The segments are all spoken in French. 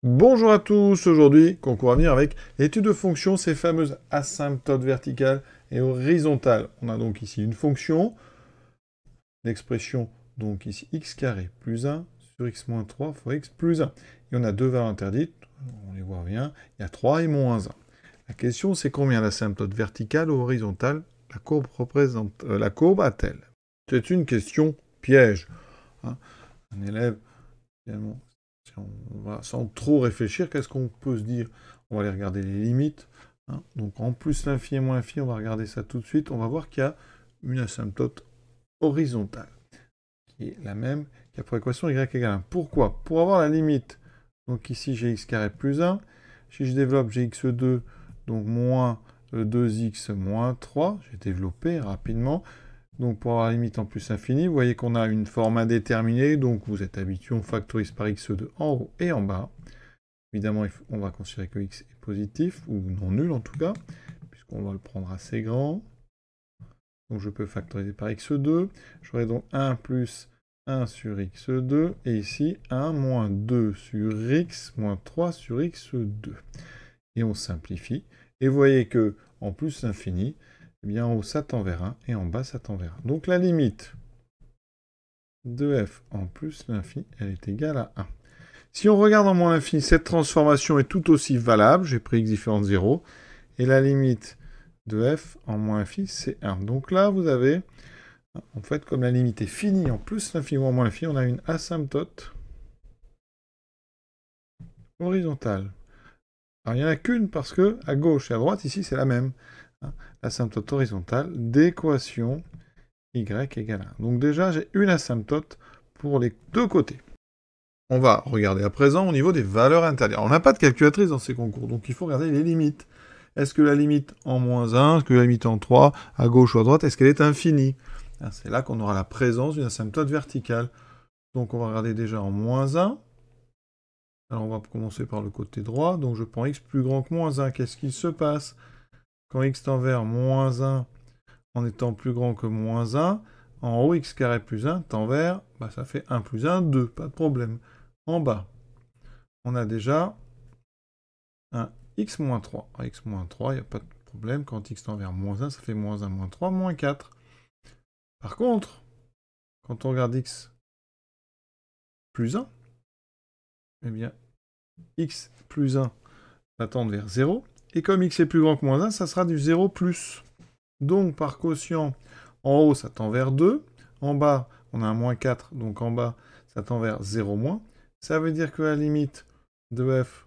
Bonjour à tous, aujourd'hui, concours à venir avec l'étude de fonctions, ces fameuses asymptotes verticales et horizontales. On a donc ici une fonction, l'expression donc ici x carré plus 1 sur x moins 3 fois x plus 1. Et on a deux valeurs interdites, on les voit bien, il y a 3 et moins 1. La question c'est combien d'asymptotes verticales ou horizontales la courbe a-t-elle? C'est une question piège. Hein. Un élève, finalement, si on va sans trop réfléchir, qu'est-ce qu'on peut se dire? On va aller regarder les limites. Hein. Donc en plus l'infini et moins l'infini, on va regarder ça tout de suite. On va voir qu'il y a une asymptote horizontale, qui est la même qu'il y a pour l'équation y égale 1. Pourquoi? Pour avoir la limite, donc ici j'ai x carré plus 1. Si je développe, j'ai x2, donc moins 2x moins 3. J'ai développé rapidement. Donc pour avoir la limite en plus infini, vous voyez qu'on a une forme indéterminée, donc vous êtes habitué, on factorise par x2 en haut et en bas. Évidemment, on va considérer que x est positif, ou non nul en tout cas, puisqu'on va le prendre assez grand. Donc je peux factoriser par x2. J'aurai donc 1 plus 1 sur x2, et ici 1 moins 2 sur x moins 3 sur x2. Et on simplifie. Et vous voyez que en plus l'infini, eh bien en haut ça tend vers 1 et en bas ça tend vers 1. Donc la limite de f en plus l'infini, elle est égale à 1. Si on regarde en moins l'infini, cette transformation est tout aussi valable. J'ai pris x différent de 0. Et la limite de f en moins l'infini, c'est 1. Donc là, vous avez, en fait, comme la limite est finie en plus l'infini ou en moins l'infini, on a une asymptote horizontale. Alors il n'y en a qu'une parce que à gauche et à droite, ici, c'est la même. Asymptote horizontale d'équation y égale 1. Donc déjà, j'ai une asymptote pour les deux côtés. On va regarder à présent au niveau des valeurs interdites. On n'a pas de calculatrice dans ces concours, donc il faut regarder les limites. Est-ce que la limite en moins 1, est-ce que la limite en 3, à gauche ou à droite, est-ce qu'elle est infinie? C'est là qu'on aura la présence d'une asymptote verticale. Donc on va regarder déjà en moins 1. Alors on va commencer par le côté droit. Donc je prends x plus grand que moins 1. Qu'est-ce qui se passe? Quand x tend vers moins 1 en étant plus grand que moins 1, en haut, x carré plus 1 tend vers, ça fait 1 plus 1, 2, pas de problème. En bas, on a déjà un x moins 3. X moins 3, il n'y a pas de problème. Quand x tend vers moins 1, ça fait moins 1, moins 3, moins 4. Par contre, quand on regarde x plus 1, eh bien, x plus 1 va tendre vers 0. Et comme x est plus grand que moins 1, ça sera du 0 plus. Donc, par quotient, en haut, ça tend vers 2. En bas, on a un moins 4. Donc, en bas, ça tend vers 0 moins. Ça veut dire que la limite de f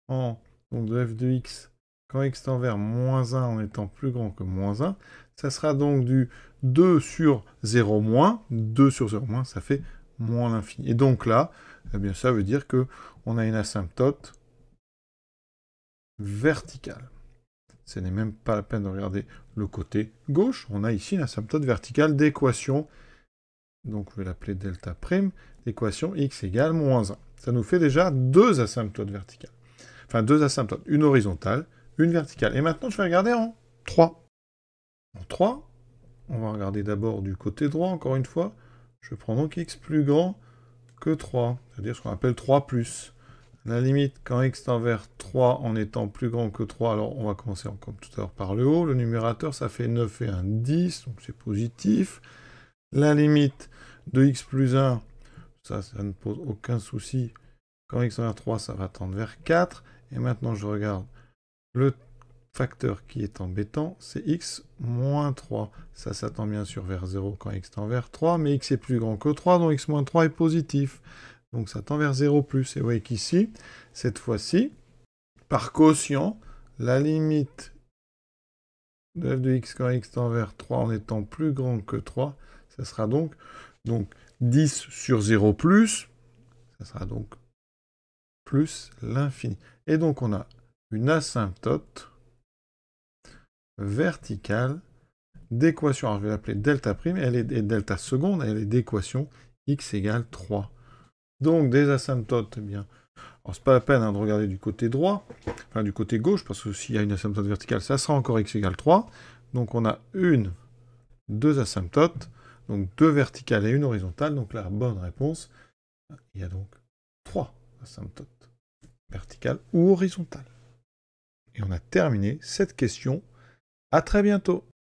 donc de f de x, quand x tend vers moins 1 en étant plus grand que moins 1, ça sera donc du 2 sur 0 moins. 2 sur 0 moins, ça fait moins l'infini. Et donc là, eh bien, ça veut dire qu'on a une asymptote verticale. Ce n'est même pas la peine de regarder le côté gauche. On a ici une asymptote verticale d'équation, donc je vais l'appeler delta prime, d'équation x égale moins 1. Ça nous fait déjà deux asymptotes verticales. Enfin, deux asymptotes, une horizontale, une verticale. Et maintenant, je vais regarder en 3. En 3, on va regarder d'abord du côté droit, encore une fois. Je prends donc x plus grand que 3, c'est-à-dire ce qu'on appelle 3 plus. La limite, quand x tend vers 3 en étant plus grand que 3, alors on va commencer comme tout à l'heure par le haut. Le numérateur, ça fait 9 et 1, 10, donc c'est positif. La limite de x plus 1, ça ne pose aucun souci. Quand x tend vers 3, ça va tendre vers 4. Et maintenant, je regarde le facteur qui est embêtant, c'est x moins 3. Ça tend bien sûr vers 0 quand x tend vers 3, mais x est plus grand que 3, donc x moins 3 est positif. Donc ça tend vers 0 plus. Et vous voyez qu'ici, cette fois-ci, par quotient, la limite de f de x quand x tend vers 3 en étant plus grand que 3, ça sera donc 10 sur 0 plus, ça sera donc plus l'infini. Et donc on a une asymptote verticale d'équation, alors je vais l'appeler delta prime, elle est delta seconde, elle est d'équation x égale 3. Donc des asymptotes, eh bien, alors c'est pas la peine de regarder du côté droit, enfin du côté gauche, parce que s'il y a une asymptote verticale, ça sera encore x égale 3. Donc on a deux asymptotes, donc deux verticales et une horizontale, donc la bonne réponse, il y a donc 3 asymptotes. verticale ou horizontale. Et on a terminé cette question. À très bientôt.